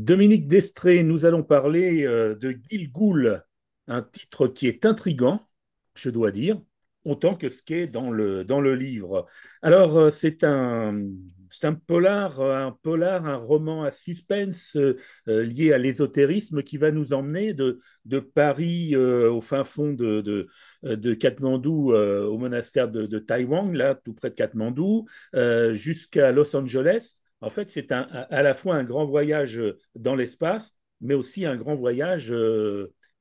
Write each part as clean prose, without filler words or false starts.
Dominique Destré, nous allons parler de Gilgoul, un titre qui est intrigant, je dois dire, autant que ce qui est dans le livre. Alors, c'est un roman à suspense lié à l'ésotérisme qui va nous emmener de Paris au fin fond de Katmandou, au monastère de Taïwan, là, tout près de Katmandou, jusqu'à Los Angeles. En fait, c'est à la fois un grand voyage dans l'espace, mais aussi un grand voyage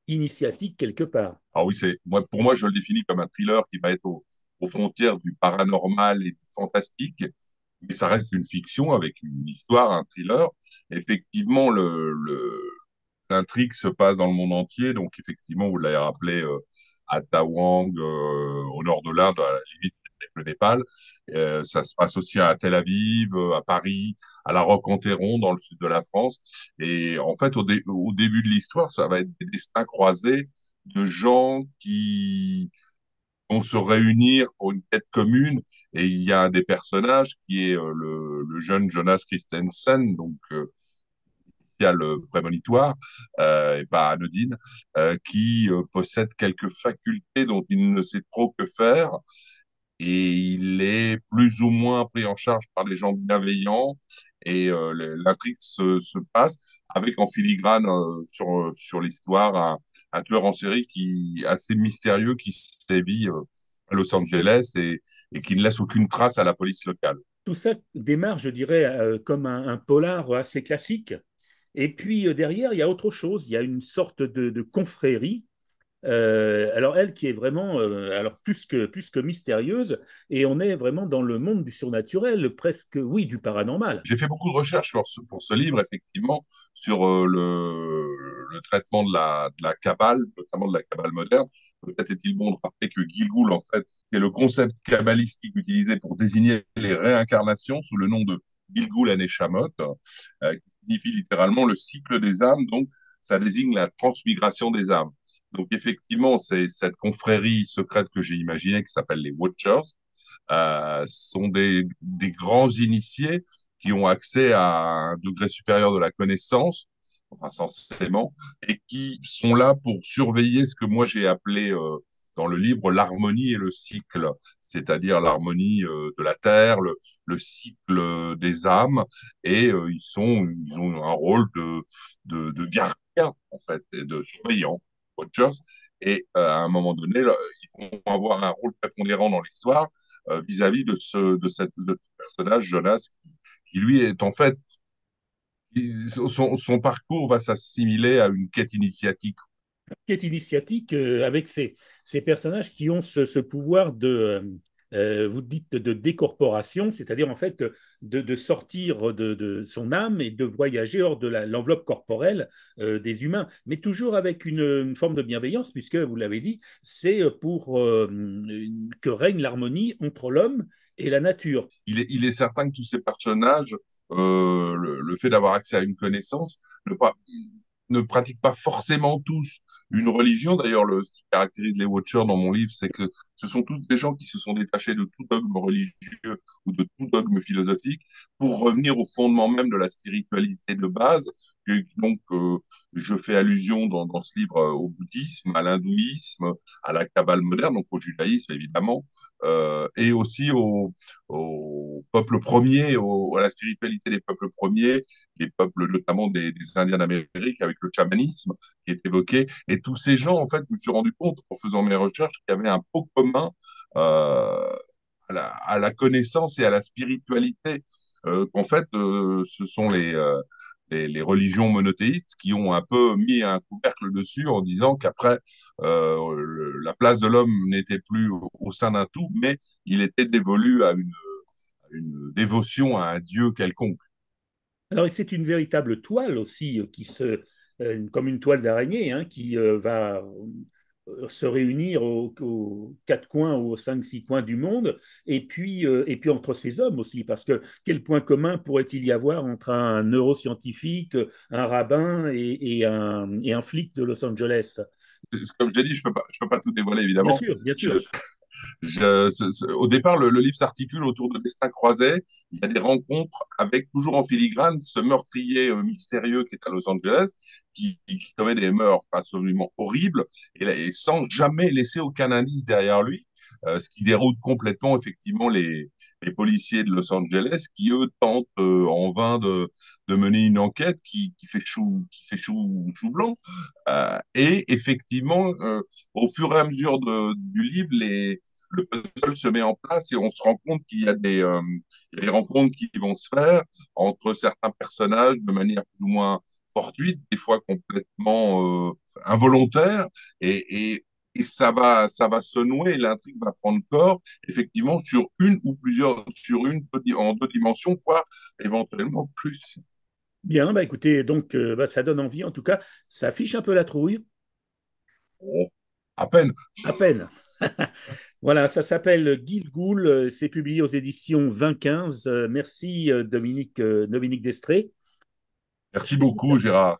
initiatique quelque part. Ah oui, pour moi, je le définis comme un thriller qui va être aux frontières du paranormal et du fantastique, mais ça reste une fiction avec une histoire, un thriller. Effectivement, l'intrigue se passe dans le monde entier, donc effectivement, vous l'avez rappelé, à Tawang, au nord de l'Inde, à la limite avec le Népal. Ça se passe aussi à Tel Aviv, à Paris, à La Roque-en-Téron, dans le sud de la France. Et en fait, au début de l'histoire, ça va être des destins croisés de gens qui vont se réunir pour une quête commune. Et il y a un des personnages qui est le jeune Jonas Christensen, donc le prémonitoire, et pas anodine, qui possède quelques facultés dont il ne sait trop que faire. Et il est plus ou moins pris en charge par des gens bienveillants. Et l'intrigue se passe avec en filigrane sur l'histoire un tueur en série assez mystérieux qui sévit à Los Angeles et qui ne laisse aucune trace à la police locale. Tout ça démarre, je dirais, comme un polar assez classique. Et puis derrière, il y a autre chose. Il y a une sorte de confrérie. Alors elle qui est vraiment alors plus que mystérieuse, et on est vraiment dans le monde du surnaturel, presque, oui, du paranormal. J'ai fait beaucoup de recherches pour ce livre, effectivement, sur le traitement de la Kabbale, notamment de la Kabbale moderne. Peut-être est-il bon de rappeler que Gilgul, en fait, c'est le concept kabbalistique utilisé pour désigner les réincarnations sous le nom de Gilgul Aneshamot, qui signifie littéralement le cycle des âmes. Donc, ça désigne la transmigration des âmes. Donc, effectivement, c'est cette confrérie secrète que j'ai imaginée qui s'appelle les Watchers, sont des grands initiés qui ont accès à un degré supérieur de la connaissance, enfin censément, et qui sont là pour surveiller ce que moi j'ai appelé dans le livre l'harmonie et le cycle, c'est-à-dire l'harmonie de la Terre, le cycle des âmes, et ils ont un rôle de gardien, en fait, et de surveillant, watchers, et à un moment donné, là, ils vont avoir un rôle prépondérant dans l'histoire vis-à-vis de ce personnage, Jonas, qui lui est en fait, son parcours va s'assimiler à une quête initiatique. Quête initiatique avec ces personnages qui ont ce pouvoir vous dites, de décorporation, c'est-à-dire en fait de sortir de son âme et de voyager hors de l'enveloppe corporelle des humains, mais toujours avec une forme de bienveillance, puisque vous l'avez dit, c'est pour que règne l'harmonie entre l'homme et la nature. Il est certain que tous ces personnages, le fait d'avoir accès à une connaissance, ne, pas, ne pratiquent pas forcément tous une religion. D'ailleurs, ce qui caractérise les Watchers dans mon livre, c'est que ce sont tous des gens qui se sont détachés de tout dogme religieux ou de tout dogme philosophique pour revenir au fondement même de la spiritualité de base. Et donc, je fais allusion dans ce livre au bouddhisme, à l'hindouisme, à la Kabbale moderne, donc au judaïsme évidemment, et aussi au peuple premier, à la spiritualité des peuples premiers, les peuples notamment des Indiens d'Amérique avec le chamanisme qui est évoqué. Et tous ces gens, en fait, je me suis rendu compte en faisant mes recherches qu'il y avait un pot commun euh, à la connaissance et à la spiritualité. Qu'en fait, ce sont les religions monothéistes qui ont un peu mis un couvercle dessus en disant qu'après, la place de l'homme n'était plus au sein d'un tout, mais il était dévolu à une dévotion à un dieu quelconque. Alors, c'est une véritable toile aussi, comme une toile d'araignée, hein, qui va se réunir aux quatre coins ou aux cinq, six coins du monde, et puis entre ces hommes aussi, parce que quel point commun pourrait-il y avoir entre un neuroscientifique, un rabbin et un flic de Los Angeles? Comme j'ai dit, je peux pas tout dévoiler Bien évidemment. sûr, bien Je, sûr. Au départ, le livre s'articule autour de destins croisés. Il y a des rencontres avec, toujours en filigrane, ce meurtrier mystérieux qui est à Los Angeles, qui commet des meurtres absolument horribles et sans jamais laisser aucun indice derrière lui, ce qui déroute complètement effectivement les policiers de Los Angeles qui, eux, tentent en vain de mener une enquête qui fait chou blanc. Et effectivement, au fur et à mesure du livre, le puzzle se met en place et on se rend compte qu'il y a il y a des rencontres qui vont se faire entre certains personnages de manière plus ou moins fortuite, des fois complètement involontaire, et ça va se nouer, l'intrigue va prendre corps, effectivement, sur une ou plusieurs, en deux dimensions, voire éventuellement plus. Bien, bah écoutez, donc bah, ça donne envie. En tout cas, ça affiche un peu la trouille, Bon, à peine. à peine. Voilà, ça s'appelle Guilgoul, c'est publié aux éditions 2015. Merci Dominique Destré. Merci beaucoup, Gérard.